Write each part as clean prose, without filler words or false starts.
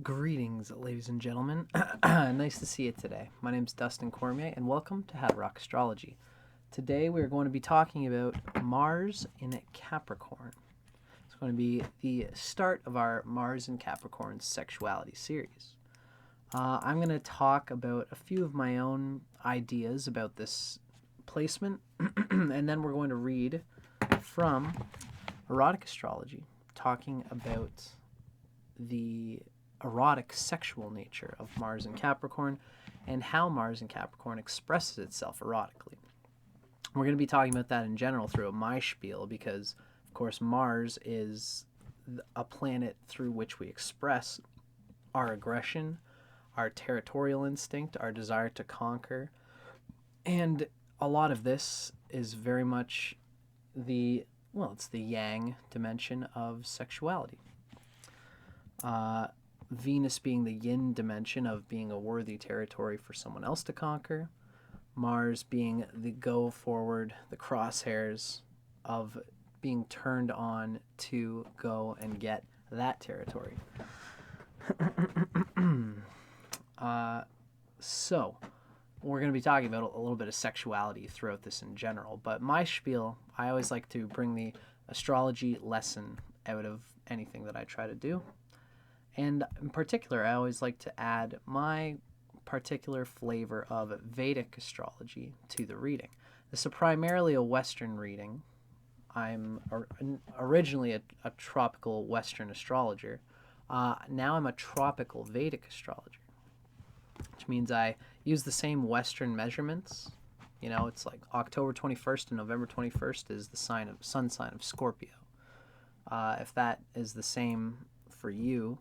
Greetings, ladies and gentlemen. Nice to see you today. My name is Dustin Cormier, and welcome to How to Rock Astrology. Today we're going to be talking about Mars in Capricorn. It's going to be the start of our Mars in Capricorn Sexuality series. I'm going to talk about a few of my own ideas about this placement, and then we're going to read from Erotic Astrology, talking about the erotic sexual nature of Mars in Capricorn and how Mars in Capricorn expresses itself erotically. We're going to be talking about that in general through my spiel because, of course, Mars is a planet through which we express our aggression, our territorial instinct, our desire to conquer, and a lot of this is very much it's the yang dimension of sexuality. Venus being the yin dimension of being a worthy territory for someone else to conquer. Mars being the go forward, the crosshairs of being turned on to go and get that territory. So, we're going to be talking about a little bit of sexuality throughout this in general, but my spiel, I always like to bring the astrology lesson out of anything that I try to do. And in particular, I always like to add my particular flavor of Vedic astrology to the reading. This is primarily a Western reading. I'm originally a tropical Western astrologer. Now I'm a tropical Vedic astrologer, which means I use the same Western measurements. You know, it's like October 21st and November 21st is the sun sign of Scorpio. If that is the same for you,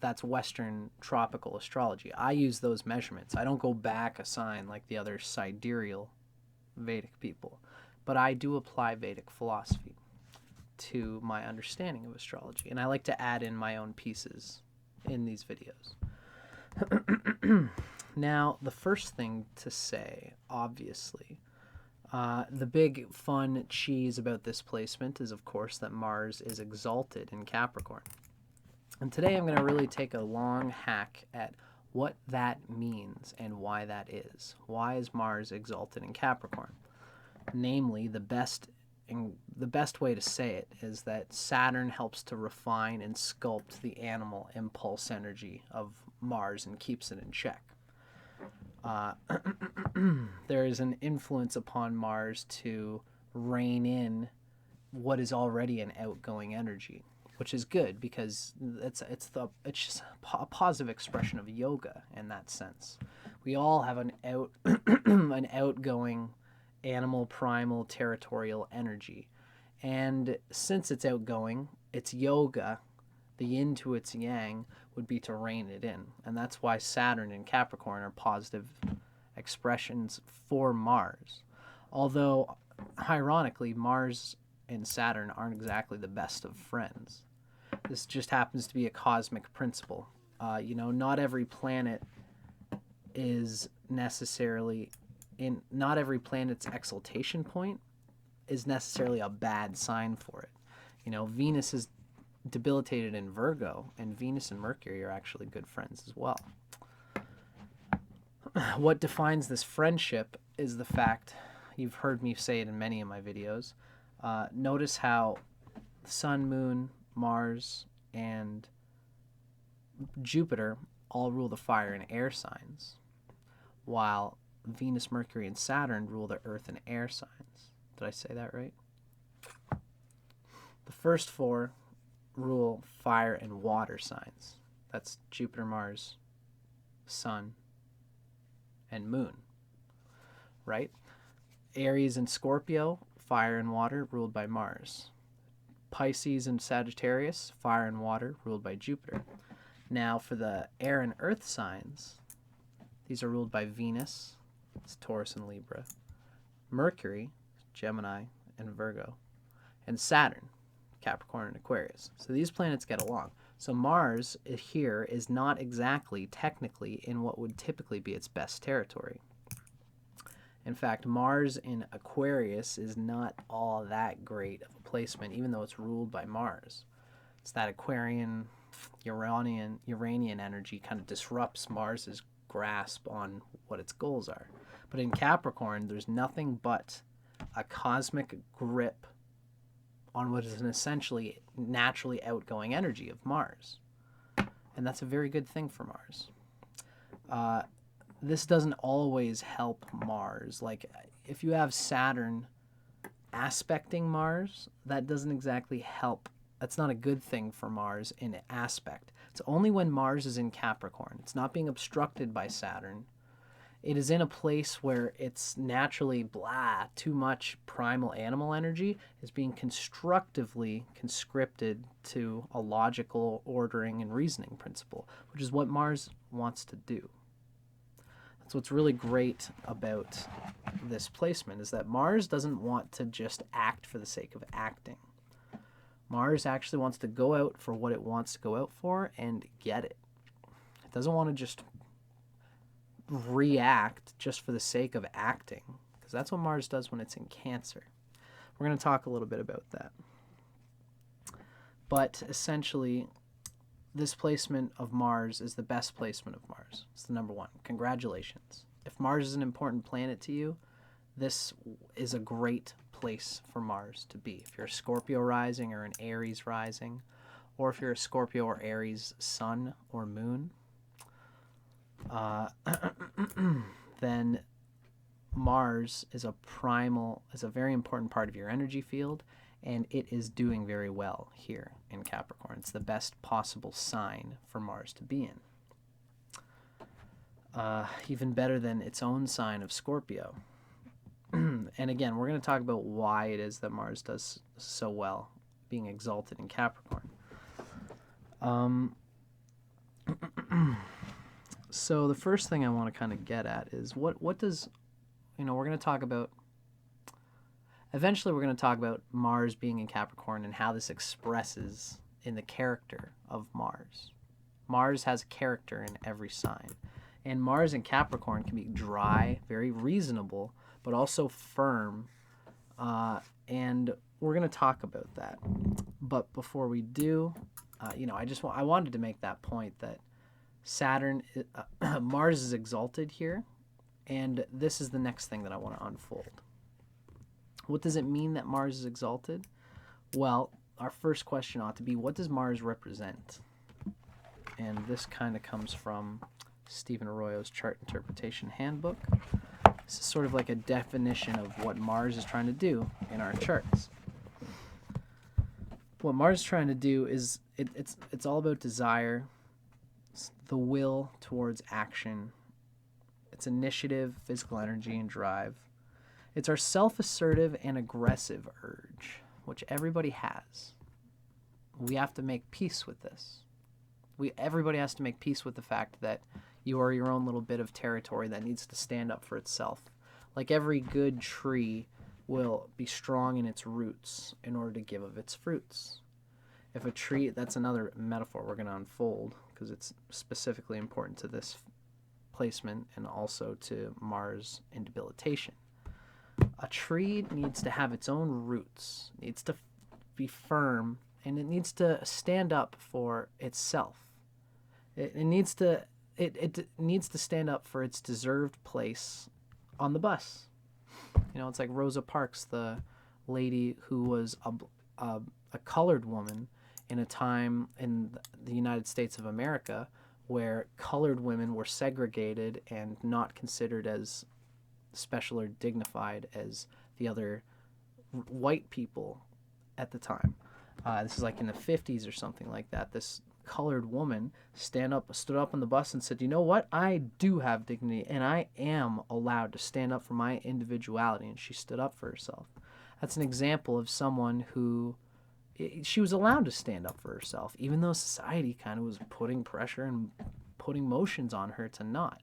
that's Western tropical astrology. I use those measurements. I don't go back a sign like the other sidereal Vedic people, but I do apply Vedic philosophy to my understanding of astrology, and I like to add in my own pieces in these videos. Now, the first thing to say, obviously, the big fun cheese about this placement is, of course, that Mars is exalted in Capricorn. And today I'm going to really take a long hack at what that means and why that is. Why is Mars exalted in Capricorn? Namely, the best way to say it is that Saturn helps to refine and sculpt the animal impulse energy of Mars and keeps it in check. There is an influence upon Mars to rein in what is already an outgoing energy, which is good because it's just a positive expression of yoga in that sense. We all have an outgoing animal primal territorial energy, and since it's outgoing, it's yoga. The yin to its yang would be to rein it in, and that's why Saturn and Capricorn are positive expressions for Mars. Although, ironically, Mars and Saturn aren't exactly the best of friends. This just happens to be a cosmic principle. Not every planet is necessarily not every planet's exaltation point is necessarily a bad sign for it. Venus is debilitated in Virgo, and Venus and Mercury are actually good friends as well. What defines this friendship is the fact, you've heard me say it in many of my videos, notice how Sun, Moon, Mars, and Jupiter all rule the fire and air signs, while Venus, Mercury, and Saturn rule the earth and air signs. Did I say that right? The first four rule fire and water signs. That's Jupiter, Mars, Sun, and Moon, right? Aries and Scorpio, fire and water, ruled by Mars. Pisces and Sagittarius, fire and water, ruled by Jupiter. Now, for the air and earth signs, these are ruled by Venus, it's Taurus and Libra, Mercury, Gemini and Virgo, and Saturn, Capricorn and Aquarius. So these planets get along. So Mars here is not exactly technically in what would typically be its best territory. In fact, Mars in Aquarius is not all that great of a placement, even though it's ruled by Mars. It's that Aquarian Uranian energy kind of disrupts Mars's grasp on what its goals are. But in Capricorn, there's nothing but a cosmic grip on what is an essentially naturally outgoing energy of Mars. And that's a very good thing for Mars. This doesn't always help Mars. Like, if you have Saturn aspecting Mars, that doesn't exactly help. That's not a good thing for Mars in aspect. It's only when Mars is in Capricorn. It's not being obstructed by Saturn. It is in a place where it's naturally too much primal animal energy is being constructively conscripted to a logical ordering and reasoning principle, which is what Mars wants to do. That's what's really great about this placement, is that Mars doesn't want to just act for the sake of acting. Mars actually wants to go out for what it wants to go out for and get it. It doesn't want to just react just for the sake of acting, because that's what Mars does when it's in Cancer. We're going to talk a little bit about that. But essentially, this placement of Mars is the best placement of Mars. It's the number one. Congratulations. If Mars is an important planet to you, this is a great place for Mars to be. If you're a Scorpio rising or an Aries rising, or if you're a Scorpio or Aries sun or moon, then Mars is a very important part of your energy field, and it is doing very well here in Capricorn. It's the best possible sign for Mars to be in. Even better than its own sign of Scorpio. And again, we're going to talk about why it is that Mars does so well being exalted in Capricorn. So the first thing I want to kind of get at is what does, we're going to talk about, eventually we're going to talk about Mars being in Capricorn and how this expresses in the character of Mars. Mars has character in every sign. And Mars in Capricorn can be dry, very reasonable, but also firm. And we're going to talk about that. But before we do, I wanted to make that point that Mars is exalted here, and this is the next thing that I want to unfold. What does it mean that Mars is exalted? Well, our first question ought to be, what does Mars represent? And this kind of comes from Stephen Arroyo's Chart Interpretation Handbook. This is sort of like a definition of what Mars is trying to do in our charts. What Mars is trying to do is, it's all about desire, the will towards action. It's initiative, physical energy, and drive. It's our self-assertive and aggressive urge, which everybody has. We have to make peace with this. Everybody has to make peace with the fact that you are your own little bit of territory that needs to stand up for itself. Like every good tree will be strong in its roots in order to give of its fruits. If a tree, that's another metaphor we're going to unfold, because it's specifically important to this placement and also to Mars in debilitation. A tree needs to have its own roots, needs to be firm, and it needs to stand up for itself. It needs to stand up for its deserved place on the bus. It's like Rosa Parks, the lady who was a colored woman in a time in the United States of America where colored women were segregated and not considered as special or dignified as the other white people at the time. This is like in the 50s or something like that. This colored woman stood up on the bus and said, you know what? I do have dignity, and I am allowed to stand up for my individuality. And she stood up for herself. That's an example of someone who, she was allowed to stand up for herself, even though society kind of was putting pressure and putting motions on her to not.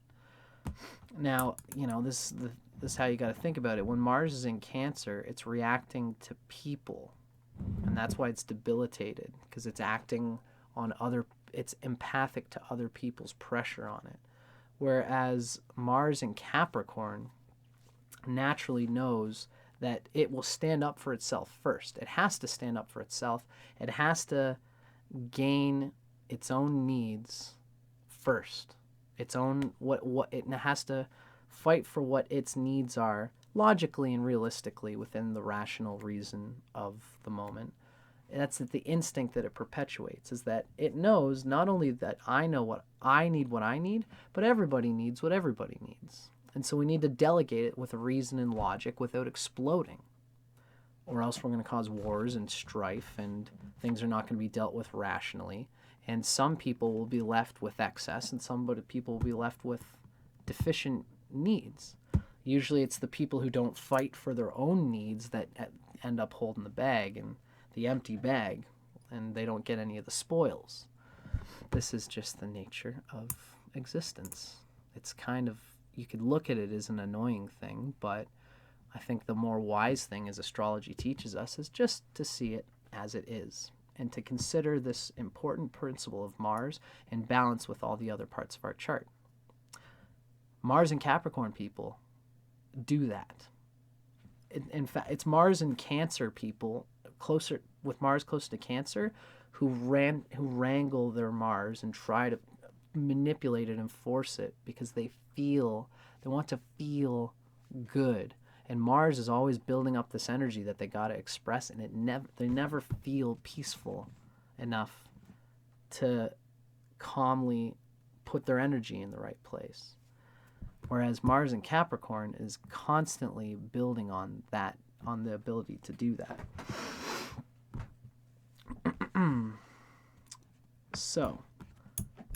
Now, this is how you got to think about it. When Mars is in Cancer, it's reacting to people, and that's why it's debilitated, because it's acting on it's empathic to other people's pressure on it. Whereas Mars in Capricorn naturally knows that it will stand up for itself first. It has to stand up for itself. It has to gain its own needs first. Its own what it has to fight for what its needs are logically and realistically within the rational reason of the moment. That's the instinct that it perpetuates, is that it knows not only that I know what I need, but everybody needs what everybody needs. And so we need to delegate it with reason and logic without exploding, or else we're going to cause wars and strife, and things are not going to be dealt with rationally. And some people will be left with excess, and some people will be left with deficient needs. Usually it's the people who don't fight for their own needs that end up holding the bag and the empty bag, and they don't get any of the spoils. This is just the nature of existence. It's kind of, you could look at it as an annoying thing, but I think the more wise thing, as astrology teaches us, is just to see it as it is, and to consider this important principle of Mars in balance with all the other parts of our chart. Mars and Capricorn people do that. In fact, it's Mars and Cancer people with Mars close to Cancer who wrangle their Mars and try to manipulate it and force it because they want to feel good. And Mars is always building up this energy that they got to express, and they never feel peaceful enough to calmly put their energy in the right place. Whereas Mars in Capricorn is constantly building on that, on the ability to do that. So,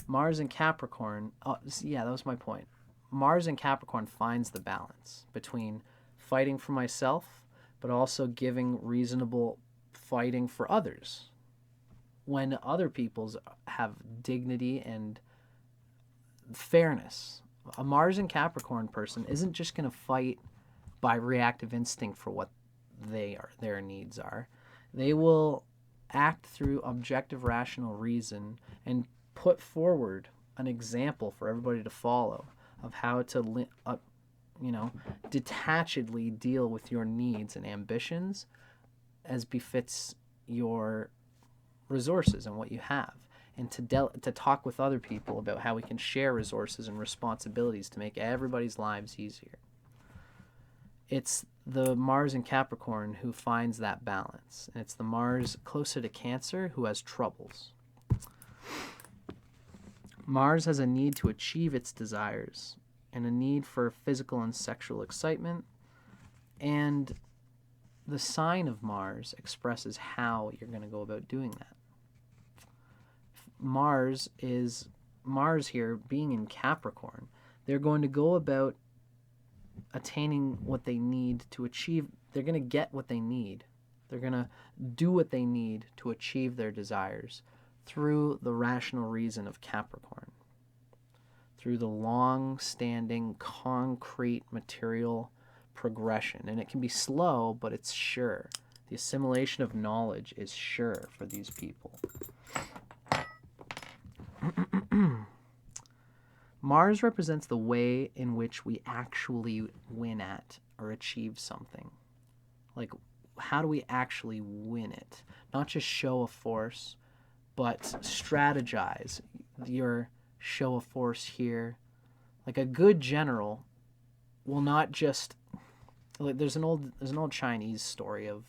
Mars in Capricorn, that was my point. Mars in Capricorn finds the balance between fighting for myself, but also giving reasonable fighting for others. When other people's have dignity and fairness. A Mars and Capricorn person isn't just going to fight by reactive instinct for what their needs are. They will act through objective rational reason and put forward an example for everybody to follow of how to detachedly deal with your needs and ambitions as befits your resources and what you have, and to talk with other people about how we can share resources and responsibilities to make everybody's lives easier. It's the Mars in Capricorn who finds that balance, and it's the Mars closer to Cancer who has troubles. Mars has a need to achieve its desires and a need for physical and sexual excitement, and the sign of Mars expresses how you're going to go about doing that. Mars here being in Capricorn, they're going to go about attaining what they need to achieve. They're going to get what they need. They're going to do what they need to achieve their desires through the rational reason of Capricorn, through the long-standing concrete material progression. And it can be slow, but it's sure. The assimilation of knowledge is sure for these people. Mars represents the way in which we actually win at or achieve something. Like, how do we actually win it? Not just show a force, but strategize your show of force here. Like, a good general will not just, like, there's an old Chinese story of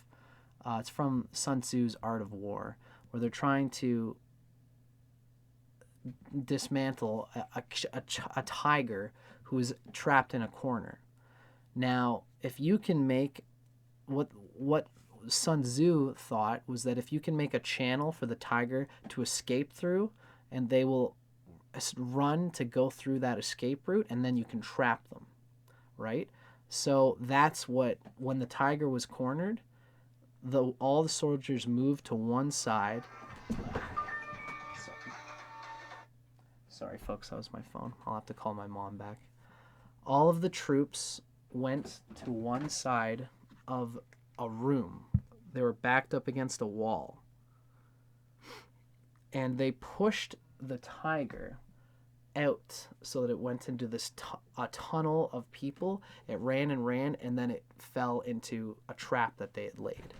it's from Sun Tzu's Art of War, where they're trying to dismantle a tiger who is trapped in a corner. Now, if you can make what Sun Tzu thought was that if you can make a channel for the tiger to escape through, and they will run to go through that escape route, and then you can trap them, right? So that's what, when the tiger was cornered, all the soldiers moved to one side. Sorry, folks, that was my phone. I'll have to call my mom back. All of the troops went to one side of a room. They were backed up against a wall. And they pushed the tiger out so that it went into this a tunnel of people. It ran and ran, and then it fell into a trap that they had laid.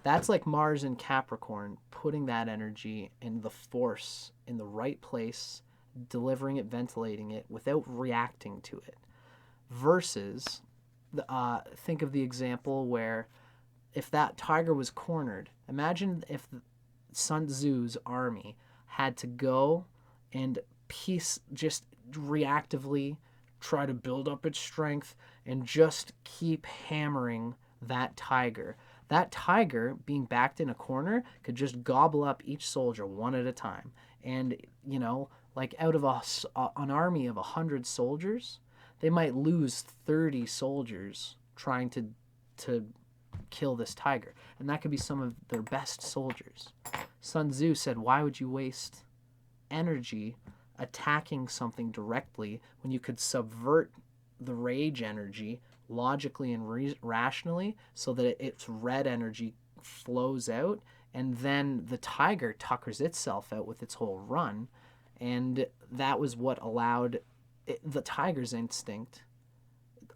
That's like Mars in Capricorn, putting that energy and the force in the right place, delivering it, ventilating it without reacting to it. Versus, think of the example where if that tiger was cornered, imagine if Sun Tzu's army had to go and just reactively try to build up its strength and just keep hammering that tiger. That tiger, being backed in a corner, could just gobble up each soldier one at a time. And, like out of an army of 100 soldiers, they might lose 30 soldiers trying to kill this tiger. And that could be some of their best soldiers. Sun Tzu said, why would you waste energy attacking something directly when you could subvert the rage energy logically and rationally so that its red energy flows out, and then the tiger tuckers itself out with its whole run. And that was what allowed the tiger's instinct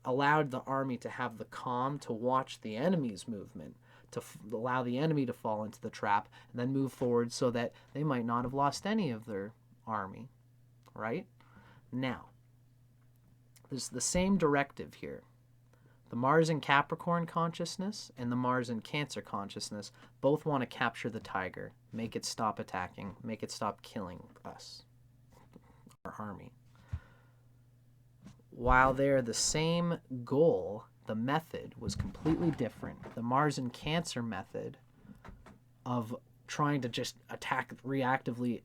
allowed the army to have the calm to watch the enemy's movement, to allow the enemy to fall into the trap and then move forward so that they might not have lost any of their army, right? Now, there's the same directive here. The Mars in Capricorn consciousness and the Mars in Cancer consciousness both want to capture the tiger, make it stop attacking, make it stop killing us, our army. While they're the same goal, the method was completely different. The Mars in Cancer method of trying to just attack reactively,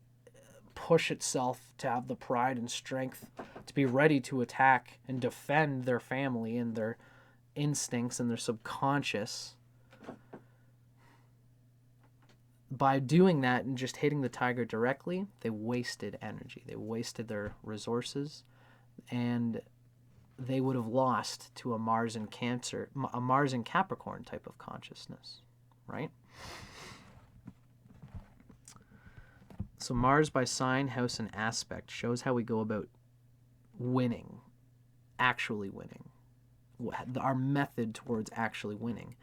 push itself to have the pride and strength to be ready to attack and defend their family and their instincts and their subconscious. By doing that and just hitting the tiger directly, they wasted energy. They wasted their resources, and they would have lost to a Mars in Capricorn type of consciousness, right? So Mars by sign, house, and aspect shows how we go about winning, actually winning, our method towards actually winning.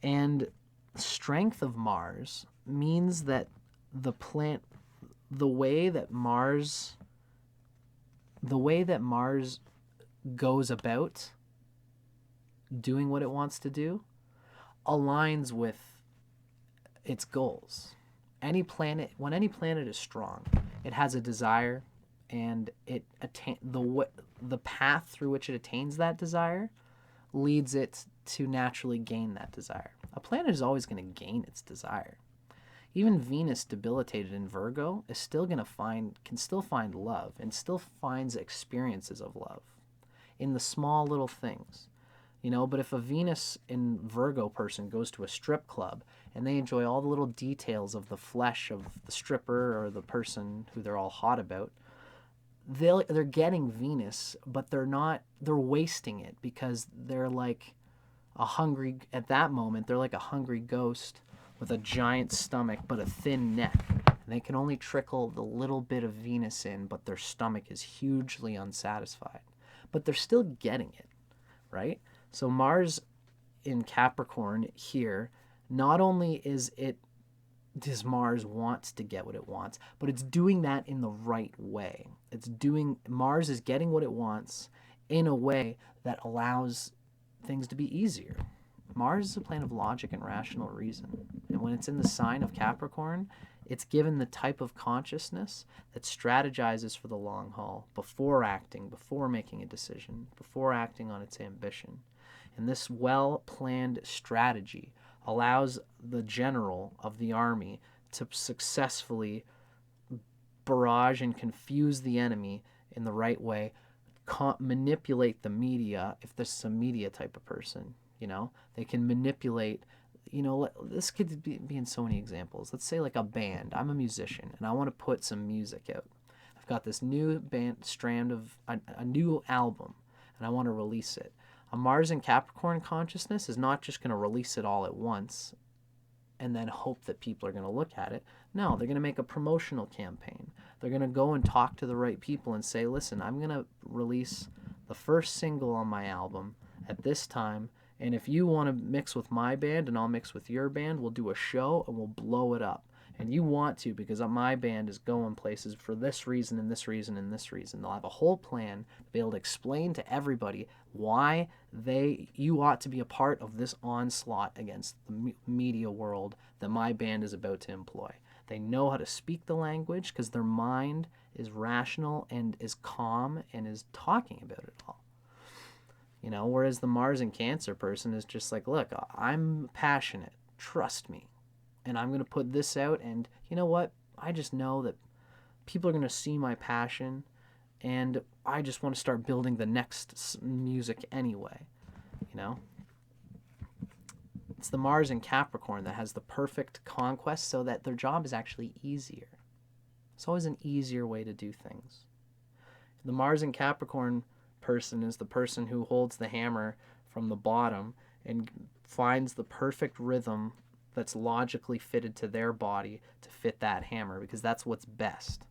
And strength of Mars means that the way that Mars goes about doing what it wants to do aligns with its goals. When any planet is strong, it has a desire, and the path through which it attains that desire leads it to naturally gain that desire. A planet is always going to gain its desire. Even Venus, debilitated in Virgo, can still find love and still finds experiences of love in the small little things. But if a Venus in Virgo person goes to a strip club and they enjoy all the little details of the flesh of the stripper or the person who they're all hot about, they're getting Venus, but they're wasting it because they're like at that moment, they're like a hungry ghost with a giant stomach but a thin neck. And they can only trickle the little bit of Venus in, but their stomach is hugely unsatisfied. But they're still getting it, right? So Mars in Capricorn here, not only does Mars wants to get what it wants, but it's doing that in the right way. Mars is getting what it wants in a way that allows things to be easier. Mars is a planet of logic and rational reason. And when it's in the sign of Capricorn, it's given the type of consciousness that strategizes for the long haul before acting, before making a decision, before acting on its ambition. And this well-planned strategy allows the general of the army to successfully barrage and confuse the enemy in the right way, manipulate the media, if this is a media type of person, they can manipulate, this could be in so many examples. Let's say like a band. I'm a musician and I want to put some music out. I've got this new strand of a new album and I want to release it. A Mars and Capricorn consciousness is not just going to release it all at once and then hope that people are going to look at it. No, they're going to make a promotional campaign. They're going to go and talk to the right people and say, listen, I'm going to release the first single on my album at this time And if you want to mix with my band and I'll mix with your band, we'll do a show and we'll blow it up. And you want to, because my band is going places for this reason and this reason and this reason. They'll have a whole plan to be able to explain to everybody why you ought to be a part of this onslaught against the media world that my band is about to employ. They know how to speak the language because their mind is rational and is calm and is talking about it all. Whereas the Mars and Cancer person is just like, look, I'm passionate, trust me, and I'm going to put this out, and you know what? I just know that people are going to see my passion, and I just want to start building the next music anyway, It's the Mars and Capricorn that has the perfect conquest so that their job is actually easier. It's always an easier way to do things. The Mars and Capricorn person is the person who holds the hammer from the bottom and finds the perfect rhythm that's logically fitted to their body to fit that hammer, because that's what's best.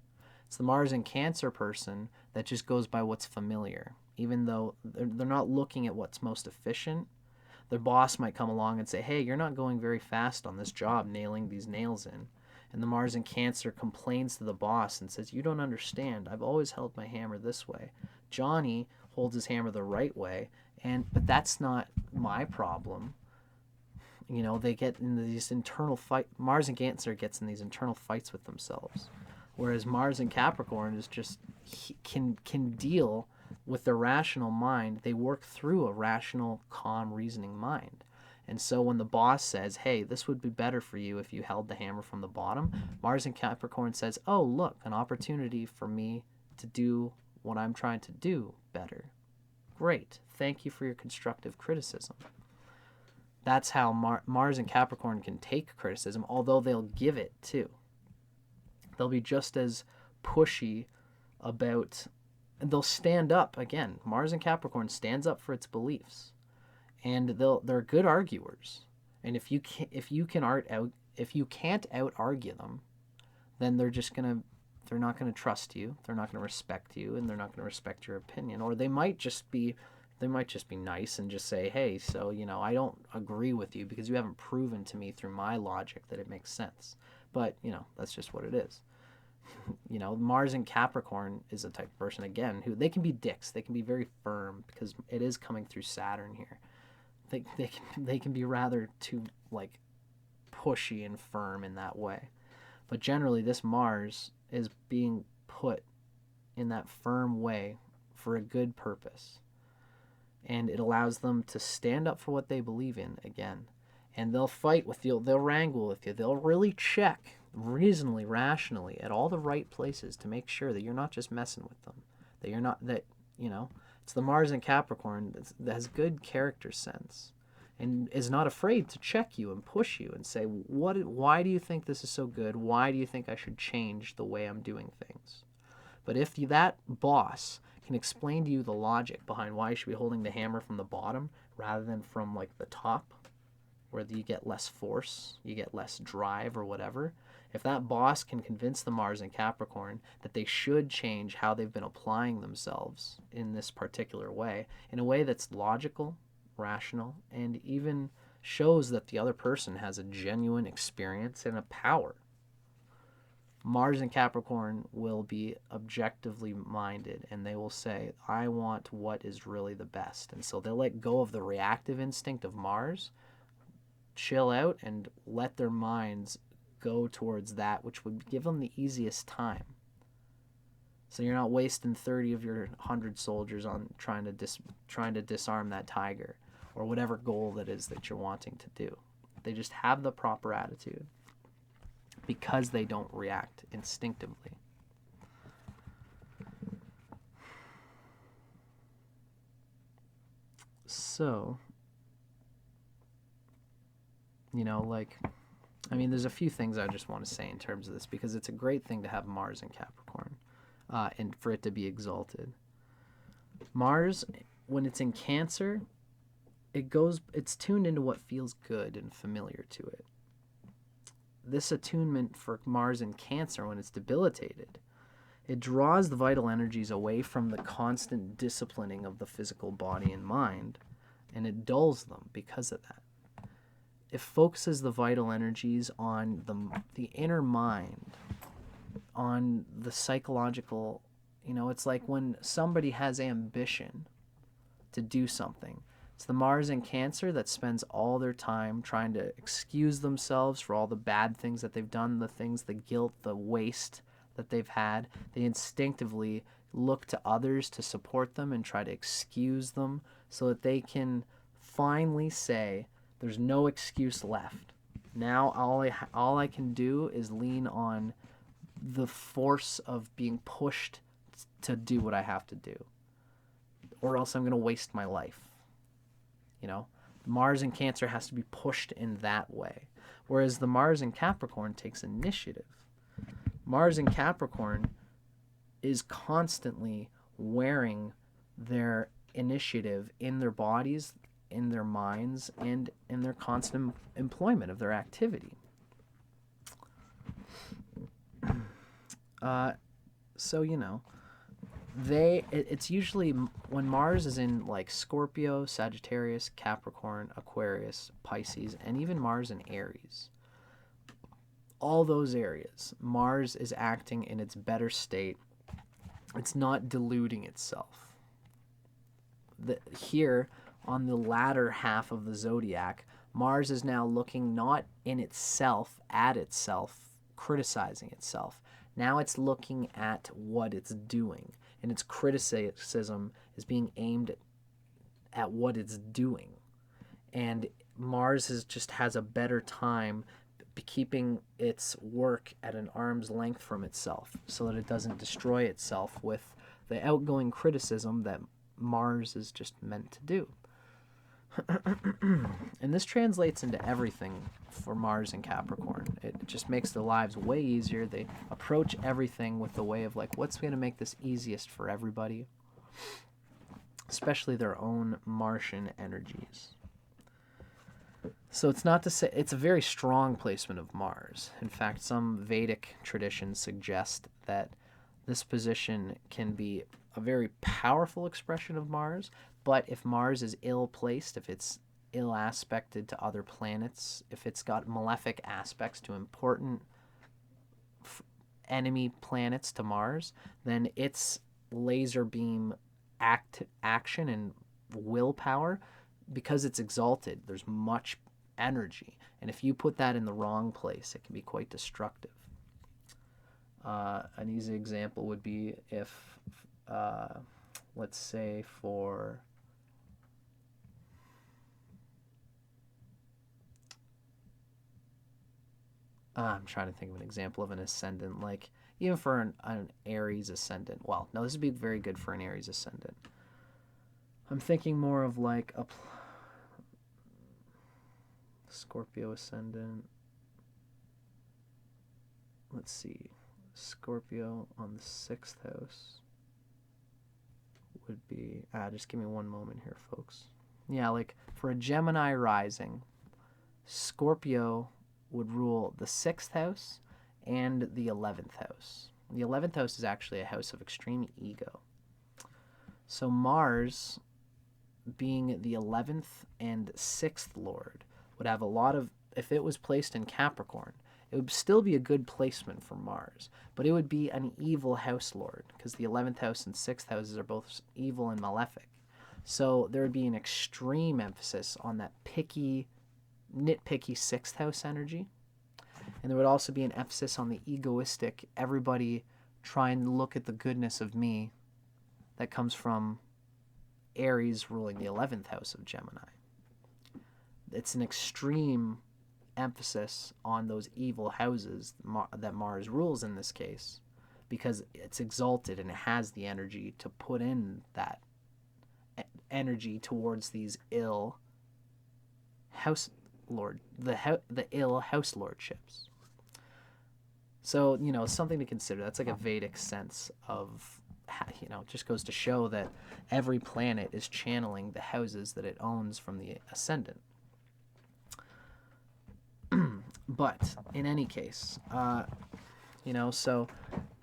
It's the Mars and Cancer person that just goes by what's familiar, even though they're not looking at what's most efficient. Their boss might come along and say, hey, you're not going very fast on this job nailing these nails in. And the Mars and Cancer complains to the boss and says, you don't understand. I've always held my hammer this way. Johnny holds his hammer the right way, but that's not my problem. They get in these internal fight. Mars and Cancer gets in these internal fights with themselves, whereas Mars and Capricorn is just can deal with their rational mind. They work through a rational, calm, reasoning mind. And so when the boss says, hey, this would be better for you if you held the hammer from the bottom, Mars and Capricorn says, oh, look, an opportunity for me to do what I'm trying to do better. Great. Thank you for your constructive criticism. That's how Mars and Capricorn can take criticism, although they'll give it too. They'll be just as pushy about, and they'll stand up. Again, Mars and Capricorn stands up for its beliefs. And they're good arguers, and if you can't out argue them, then they're not gonna trust you, they're not gonna respect you, and they're not gonna respect your opinion. Or they might just be nice and just say, hey, so I don't agree with you because you haven't proven to me through my logic that it makes sense. But that's just what it is. Mars and Capricorn is a type of person again who they can be dicks, they can be very firm because it is coming through Saturn here. They can be rather too pushy and firm in that way. But generally this Mars is being put in that firm way for a good purpose. And it allows them to stand up for what they believe in again. And they'll fight with you, they'll wrangle with you, they'll really check reasonably, rationally at all the right places to make sure that you're not just messing with them. That you're not, it's the Mars and Capricorn that has good character sense and is not afraid to check you and push you and say, why do you think this is so good? Why do you think I should change the way I'm doing things? But if that boss can explain to you the logic behind why you should be holding the hammer from the bottom rather than from the top, where you get less force, you get less drive or whatever, if that boss can convince the Mars and Capricorn that they should change how they've been applying themselves in this particular way, in a way that's logical, rational, and even shows that the other person has a genuine experience and a power, Mars and Capricorn will be objectively minded, and they will say, I want what is really the best. And so they'll let go of the reactive instinct of Mars, chill out, and let their minds go towards that which would give them the easiest time. So you're not wasting 30 of your 100 soldiers on trying to disarm that tiger or whatever goal that is that you're wanting to do. They just have the proper attitude because they don't react instinctively. So, there's a few things I just want to say in terms of this, because it's a great thing to have Mars and Capricorn, and for it to be exalted. Mars, when it's in Cancer, it's tuned into what feels good and familiar to it. This attunement for Mars in Cancer, when it's debilitated, it draws the vital energies away from the constant disciplining of the physical body and mind and it dulls them because of that. It focuses the vital energies on the inner mind, on the psychological, it's like when somebody has ambition to do something. It's the Mars in Cancer that spends all their time trying to excuse themselves for all the bad things that they've done, the guilt, the waste that they've had. They instinctively look to others to support them and try to excuse them so that they can finally say, there's no excuse left. Now all I can do is lean on the force of being pushed to do what I have to do, or else I'm going to waste my life. Mars in Cancer has to be pushed in that way, whereas the Mars in Capricorn takes initiative. Mars in Capricorn is constantly wearing their initiative in their bodies, in their minds, and in their constant employment of their activity. It's usually when Mars is in like Scorpio, Sagittarius, Capricorn, Aquarius, Pisces, and even Mars in Aries. All those areas, Mars is acting in its better state. It's not deluding itself. Here, on the latter half of the zodiac, Mars is now looking not in itself, at itself, criticizing itself. Now it's looking at what it's doing, and its criticism is being aimed at what it's doing. And Mars just has a better time keeping its work at an arm's length from itself so that it doesn't destroy itself with the outgoing criticism that Mars is just meant to do. And this translates into everything for Mars and Capricorn. It just makes their lives way easier. They approach everything with the way of like, what's going to make this easiest for everybody, especially their own Martian energies. So it's not to say it's a very strong placement of Mars. In fact, some Vedic traditions suggest that this position can be a very powerful expression of Mars, but if Mars is ill-placed, if it's ill-aspected to other planets, if it's got malefic aspects to important enemy planets to Mars, then its laser beam action and willpower, because it's exalted, there's much energy. And if you put that in the wrong place, it can be quite destructive. An easy example would be if, let's say for... I'm trying to think of an example of an ascendant, like even for an Aries ascendant. Well, no, this would be very good for an Aries ascendant. I'm thinking more of like a Scorpio ascendant. Let's see. Scorpio on the 6th house would be... just give me one moment here, folks. Yeah, like for a Gemini rising, Scorpio would rule the 6th house and the 11th house. The 11th house is actually a house of extreme ego. So Mars, being the 11th and 6th lord, would have a lot of... If it was placed in Capricorn, it would still be a good placement for Mars, but it would be an evil house lord, because the 11th house and 6th houses are both evil and malefic. So there would be an extreme emphasis on that nitpicky 6th house energy. And there would also be an emphasis on the egoistic, everybody trying to look at the goodness of me, that comes from Aries ruling the 11th house of Gemini. It's an extreme emphasis on those evil houses that Mars rules in this case, because it's exalted and it has the energy to put in that energy towards these ill house lord, the ill house lordships. So, something to consider. That's like a Vedic sense of, it just goes to show that every planet is channeling the houses that it owns from the ascendant. But in any case, so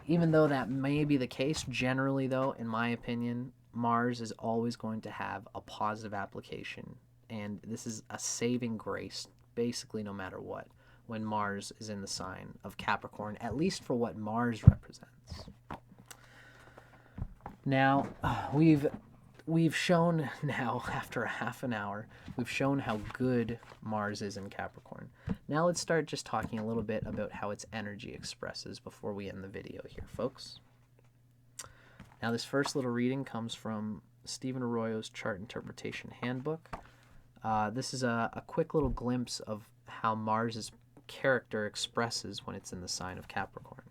even though that may be the case, generally though, in my opinion, Mars is always going to have a positive application, and this is a saving grace, basically, no matter what, when Mars is in the sign of Capricorn, at least for what Mars represents. Now, we've shown now, after a half an hour, we've shown how good Mars is in Capricorn. Now let's start just talking a little bit about how its energy expresses before we end the video here, folks. Now this first little reading comes from Stephen Arroyo's Chart Interpretation Handbook. This is a quick little glimpse of how Mars's character expresses when it's in the sign of Capricorn.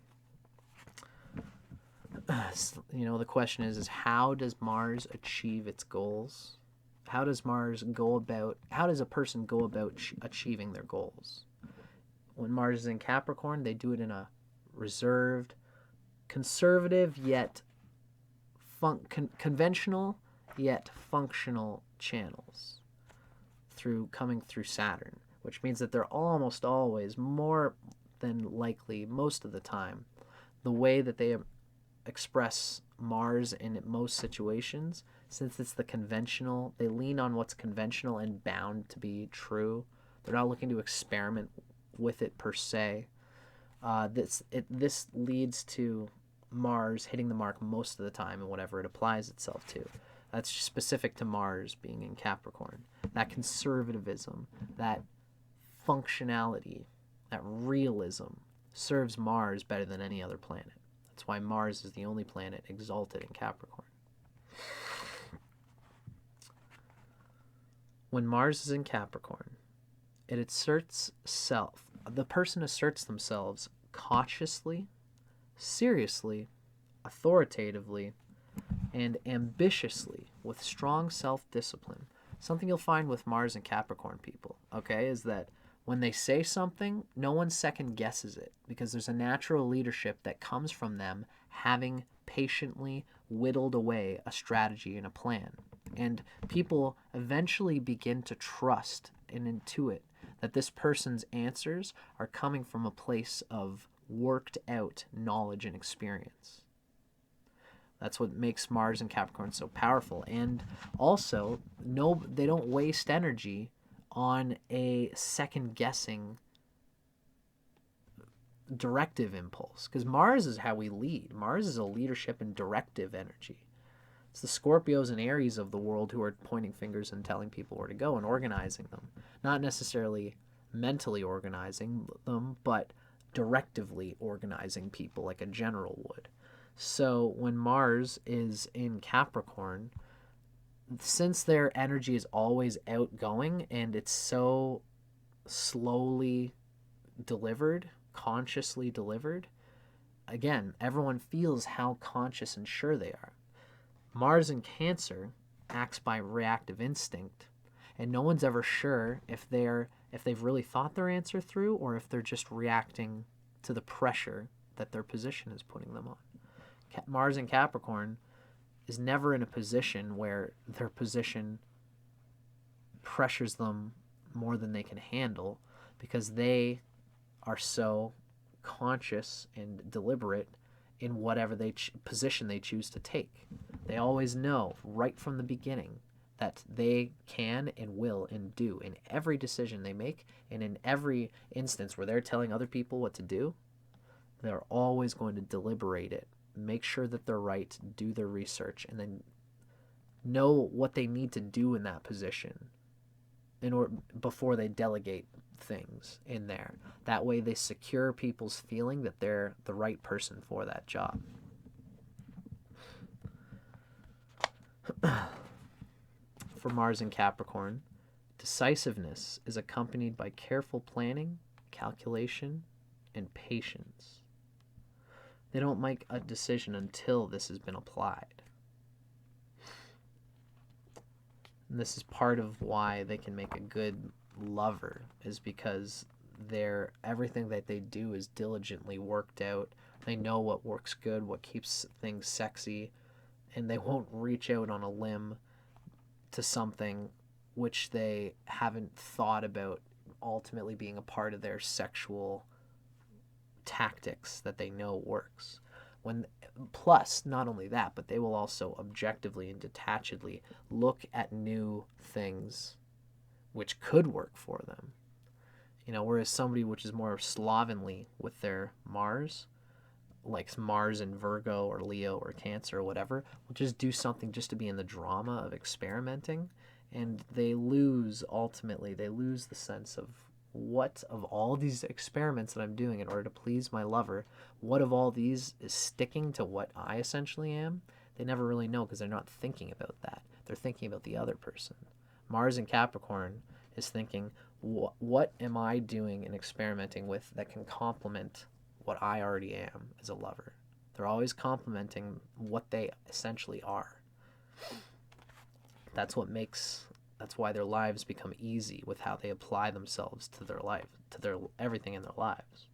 You know, the question is how does Mars achieve its goals? How does a person go about achieving their goals? When Mars is in Capricorn, they do it in a reserved, conservative, yet conventional, yet functional channels coming through Saturn, which means that they're almost always, more than likely, most of the time, the way that they express Mars in most situations, since it's the conventional, they lean on what's conventional and bound to be true. They're not looking to experiment with it per se. This leads to Mars hitting the mark most of the time in whatever it applies itself to. That's specific to Mars being in Capricorn. That conservatism, that functionality, that realism serves Mars better than any other planet. That's why Mars is the only planet exalted in Capricorn. When Mars is in Capricorn, it asserts self. The person asserts themselves cautiously, seriously, authoritatively, and ambitiously with strong self-discipline. Something you'll find with Mars and Capricorn people, okay, is that when they say something, no one second guesses it, because there's a natural leadership that comes from them having patiently whittled away a strategy and a plan. And people eventually begin to trust and intuit that this person's answers are coming from a place of worked out knowledge and experience. That's what makes Mars and Capricorn so powerful. And also, they don't waste energy on a second-guessing directive impulse. Because Mars is how we lead. Mars is a leadership and directive energy. It's the Scorpios and Aries of the world who are pointing fingers and telling people where to go and organizing them. Not necessarily mentally organizing them, but directively organizing people like a general would. So when Mars is in Capricorn, since their energy is always outgoing and it's so slowly delivered, consciously delivered, again, everyone feels how conscious and sure they are. Mars in Cancer acts by reactive instinct, and no one's ever sure if they've really thought their answer through or if they're just reacting to the pressure that their position is putting them on. Mars in Capricorn is never in a position where their position pressures them more than they can handle, because they are so conscious and deliberate in whatever position they choose to take. They always know right from the beginning that they can and will and do in every decision they make, and in every instance where they're telling other people what to do, they're always going to deliberate it, make sure that they're right, do their research, and then know what they need to do in that position before they delegate things in there. That way they secure people's feeling that they're the right person for that job. For Mars in Capricorn, decisiveness is accompanied by careful planning, calculation, and patience. They don't make a decision until this has been applied. And this is part of why they can make a good lover, is because everything that they do is diligently worked out. They know what works good, what keeps things sexy, and they won't reach out on a limb to something which they haven't thought about ultimately being a part of their sexual tactics that they know works. When Plus, not only that, but they will also objectively and detachedly look at new things which could work for them. Whereas somebody which is more slovenly with their Mars, like Mars in Virgo or Leo or Cancer or whatever, will just do something just to be in the drama of experimenting, and they lose the sense of what of all these experiments that I'm doing in order to please my lover, what of all these is sticking to what I essentially am. They never really know because they're not thinking about that. They're thinking about the other person. Mars in Capricorn is thinking, what am I doing and experimenting with that can complement what I already am as a lover? They're always complementing what they essentially are. That's why their lives become easy with how they apply themselves to their life, to their everything in their lives.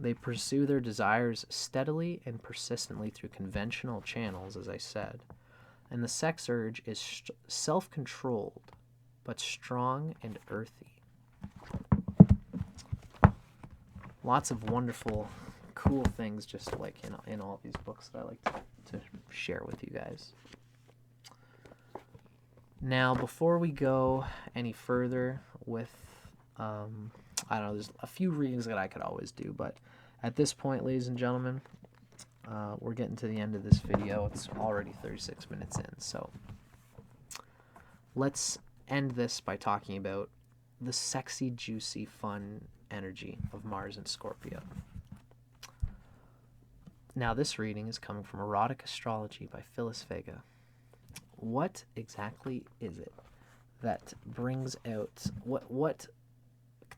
They pursue their desires steadily and persistently through conventional channels, as I said. And the sex urge is self-controlled, but strong and earthy. Lots of wonderful, cool things just like in all these books that I like to share with you guys. Now, before we go any further with, there's a few readings that I could always do, but at this point, ladies and gentlemen, we're getting to the end of this video. It's already 36 minutes in, so let's end this by talking about the sexy, juicy, fun energy of Mars and Scorpio. Now, this reading is coming from Erotic Astrology by Phyllis Vega. What exactly is it that brings out, what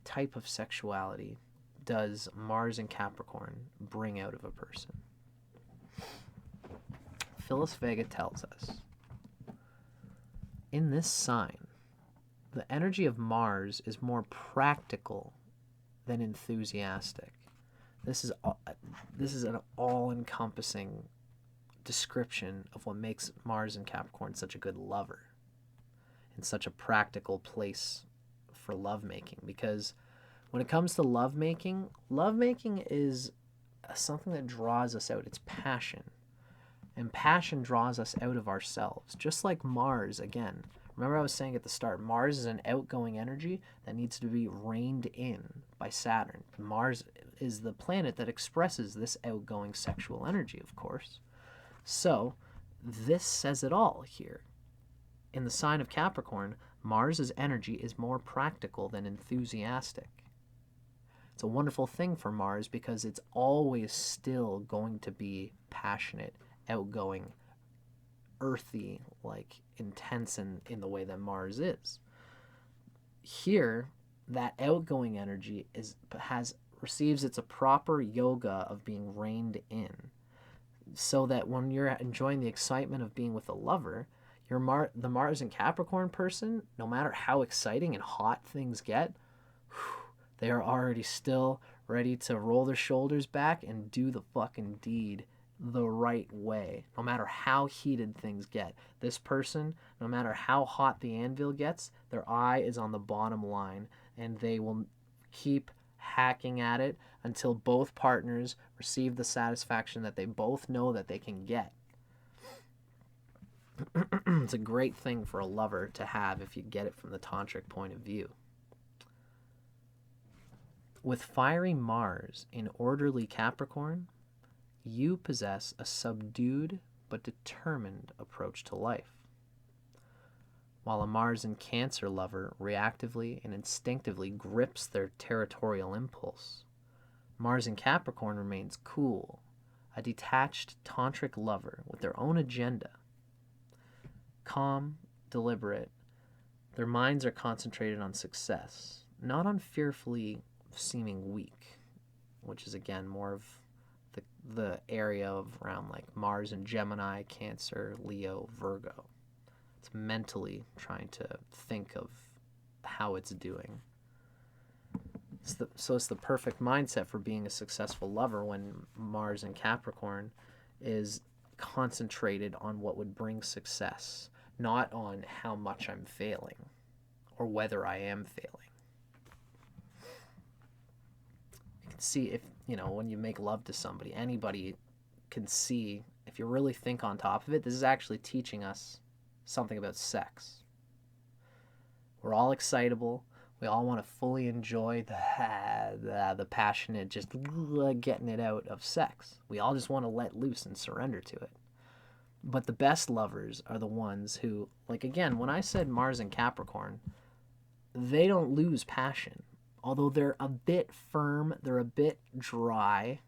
type of sexuality does Mars and Capricorn bring out of a person? Phyllis Vega tells us, in this sign, the energy of Mars is more practical than enthusiastic. This is an all-encompassing description of what makes Mars and Capricorn such a good lover and such a practical place for lovemaking. Because when it comes to lovemaking is something that draws us out. It's passion. And passion draws us out of ourselves. Just like Mars, again. Remember I was saying at the start, Mars is an outgoing energy that needs to be reined in by Saturn. Mars is the planet that expresses this outgoing sexual energy, of course. So, this says it all here. In the sign of Capricorn, Mars's energy is more practical than enthusiastic. It's a wonderful thing for Mars because it's always still going to be passionate, outgoing, earthy, like intense in the way that Mars is. Here, that outgoing energy receives its proper yoga of being reined in, so that when you're enjoying the excitement of being with a lover, the Mars and Capricorn person, no matter how exciting and hot things get, they are already still ready to roll their shoulders back and do the fucking deed the right way, no matter how heated things get. This person, no matter how hot the anvil gets, their eye is on the bottom line, and they will keep hacking at it until both partners receive the satisfaction that they both know that they can get. It's a great thing for a lover to have if you get it from the tantric point of view. With fiery Mars in orderly Capricorn, you possess a subdued but determined approach to life. While a Mars in Cancer lover reactively and instinctively grips their territorial impulse, Mars in Capricorn remains cool, a detached tantric lover with their own agenda. Calm, deliberate, their minds are concentrated on success, not on fearfully seeming weak, which is again more of the area of around like Mars and Gemini, Cancer, Leo, Virgo. It's mentally trying to think of how it's doing. So it's the perfect mindset for being a successful lover when Mars in Capricorn is concentrated on what would bring success, not on how much I'm failing or whether I am failing. It see if, when you make love to somebody, anybody can see, if you really think on top of it, this is actually teaching us something about sex. We're all excitable. We all want to fully enjoy the passionate, just getting it out of sex. We all just want to let loose and surrender to it. But the best lovers are the ones who, like, again, when I said Mars and Capricorn, they don't lose passion. Although they're a bit firm, they're a bit dry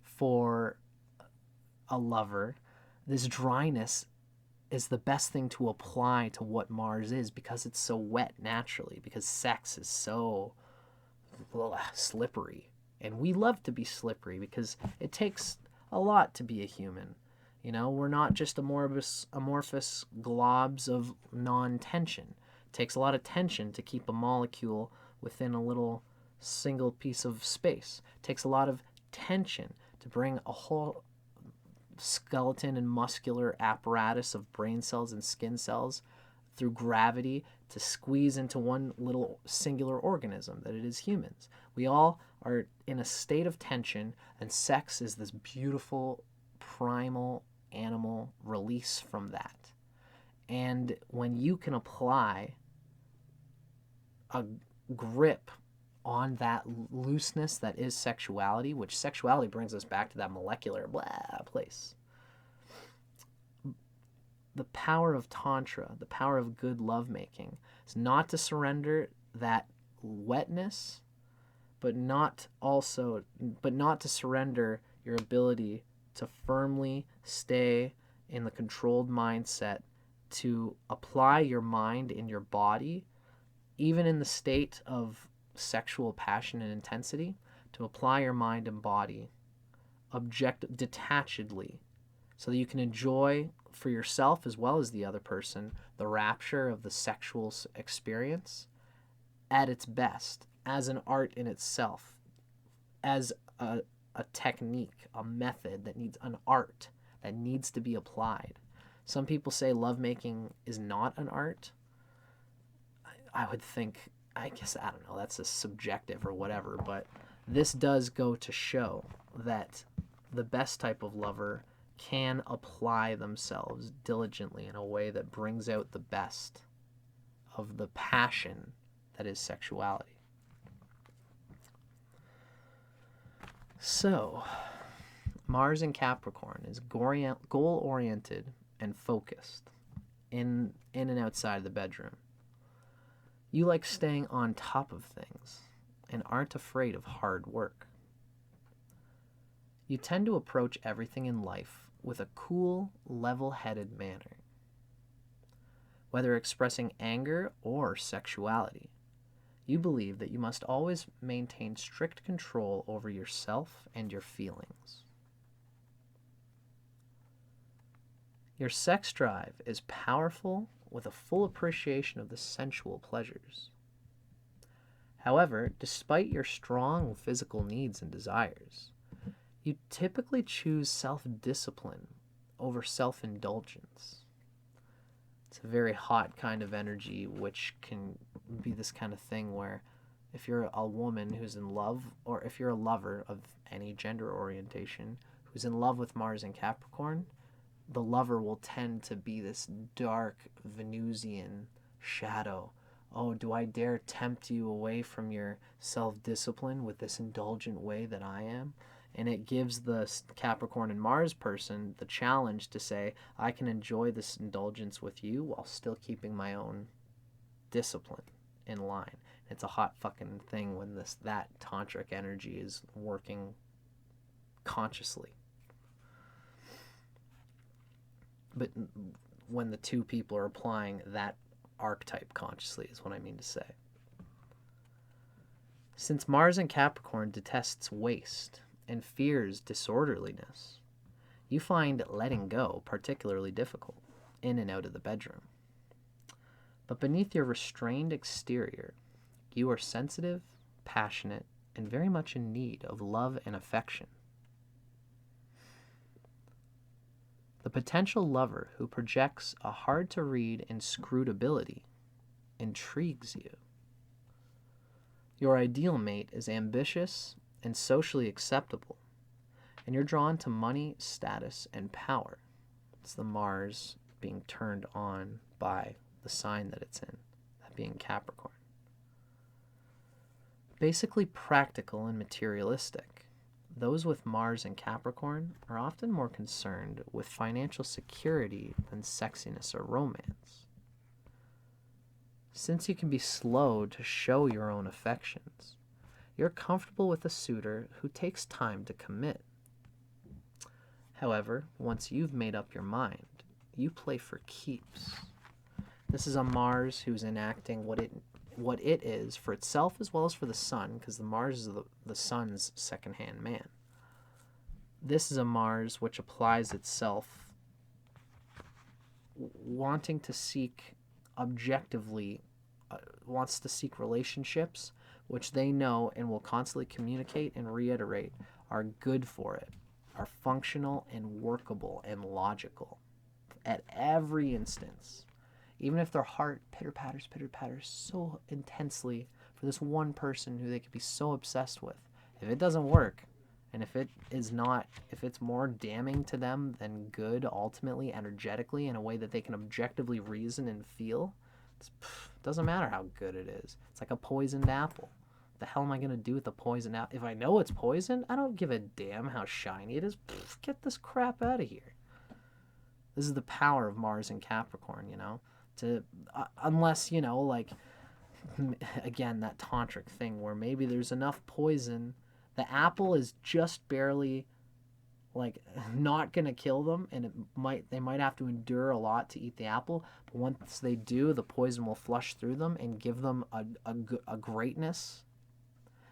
for a lover. This dryness is the best thing to apply to what Mars is, because it's so wet naturally, because sex is so slippery. And we love to be slippery because it takes a lot to be a human. We're not just amorphous globs of non-tension. It takes a lot of tension to keep a molecule within a little single piece of space. It takes a lot of tension to bring a whole skeleton and muscular apparatus of brain cells and skin cells through gravity to squeeze into one little singular organism that it is humans. We all are in a state of tension, and sex is this beautiful primal animal release from that. And when you can apply a grip on that looseness that is sexuality, which sexuality brings us back to that molecular place. The power of Tantra, the power of good lovemaking, is not to surrender that wetness, but not to surrender your ability to firmly stay in the controlled mindset, to apply your mind in your body, even in the state of sexual passion and intensity, to apply your mind and body detachedly, so that you can enjoy for yourself as well as the other person the rapture of the sexual experience at its best, as an art in itself, as a technique, a method that needs an art that needs to be applied. Some people say lovemaking is not an art. I would think, I guess, I don't know, that's a subjective or whatever, but this does go to show that the best type of lover can apply themselves diligently in a way that brings out the best of the passion that is sexuality. So, Mars in Capricorn is goal-oriented and focused in and outside the bedroom. You like staying on top of things and aren't afraid of hard work. You tend to approach everything in life with a cool, level-headed manner. Whether expressing anger or sexuality, you believe that you must always maintain strict control over yourself and your feelings. Your sex drive is powerful, with a full appreciation of the sensual pleasures. However, despite your strong physical needs and desires, you typically choose self-discipline over self-indulgence. It's a very hot kind of energy, which can be this kind of thing where if you're a woman who's in love, or if you're a lover of any gender orientation who's in love with Mars and Capricorn, the lover will tend to be this dark Venusian shadow. Oh, do I dare tempt you away from your self-discipline with this indulgent way that I am? And it gives the Capricorn and Mars person the challenge to say, I can enjoy this indulgence with you while still keeping my own discipline in line. It's a hot fucking thing when that tantric energy is working consciously. But when the two people are applying that archetype consciously is what I mean to say. Since Mars in Capricorn detests waste and fears disorderliness, you find letting go particularly difficult in and out of the bedroom. But beneath your restrained exterior, you are sensitive, passionate, and very much in need of love and affection. The potential lover who projects a hard-to-read inscrutability intrigues you. Your ideal mate is ambitious and socially acceptable. And you're drawn to money, status, and power. It's the Mars being turned on by the sign that it's in, that being Capricorn. Basically practical and materialistic. Those with Mars and Capricorn are often more concerned with financial security than sexiness or romance. Since you can be slow to show your own affections, you're comfortable with a suitor who takes time to commit. However, once you've made up your mind, you play for keeps. This is a Mars who's enacting what it is for itself as well as for the sun, because the Mars is the sun's second-hand man. This is a Mars which applies itself wanting to seek objectively, wants to seek relationships which they know and will constantly communicate and reiterate are good for it, are functional and workable and logical at every instance. Even if their heart pitter-patters so intensely for this one person who they could be so obsessed with, if it doesn't work, and if it's more damning to them than good ultimately, energetically, in a way that they can objectively reason and feel, it doesn't matter how good it is. It's like a poisoned apple. What the hell am I going to do with a poisoned apple? If I know it's poison, I don't give a damn how shiny it is. Get this crap out of here. This is the power of Mars and Capricorn, unless, like, again, that tantric thing where maybe there's enough poison, the apple is just barely, like, not going to kill them, and they might have to endure a lot to eat the apple, but once they do, the poison will flush through them and give them a greatness,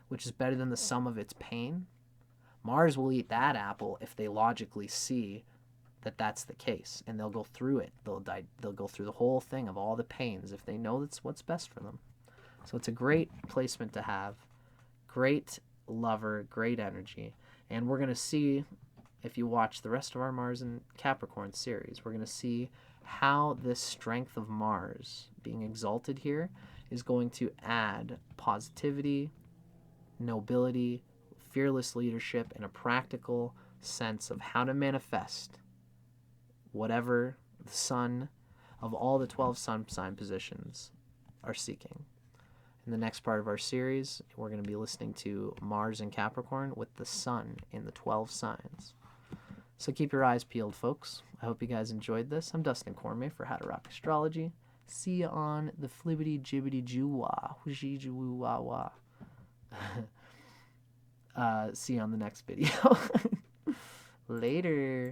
which is better than the sum of its pain. Mars will eat that apple if they logically see that that's the case, and they'll go through it. They'll go through the whole thing of all the pains if they know that's what's best for them. So it's a great placement to have. Great lover, great energy. And we're going to see, if you watch the rest of our Mars and Capricorn series, we're going to see how this strength of Mars being exalted here is going to add positivity, nobility, fearless leadership, and a practical sense of how to manifest whatever the sun of all the 12 sun sign positions are seeking. In the next part of our series, we're going to be listening to Mars and Capricorn with the sun in the 12 signs. So keep your eyes peeled, folks. I hope you guys enjoyed this. I'm Dustin Cormier for How to Rock Astrology. See you on the flibbity jibbity joo-wah. See you on the next video. Later.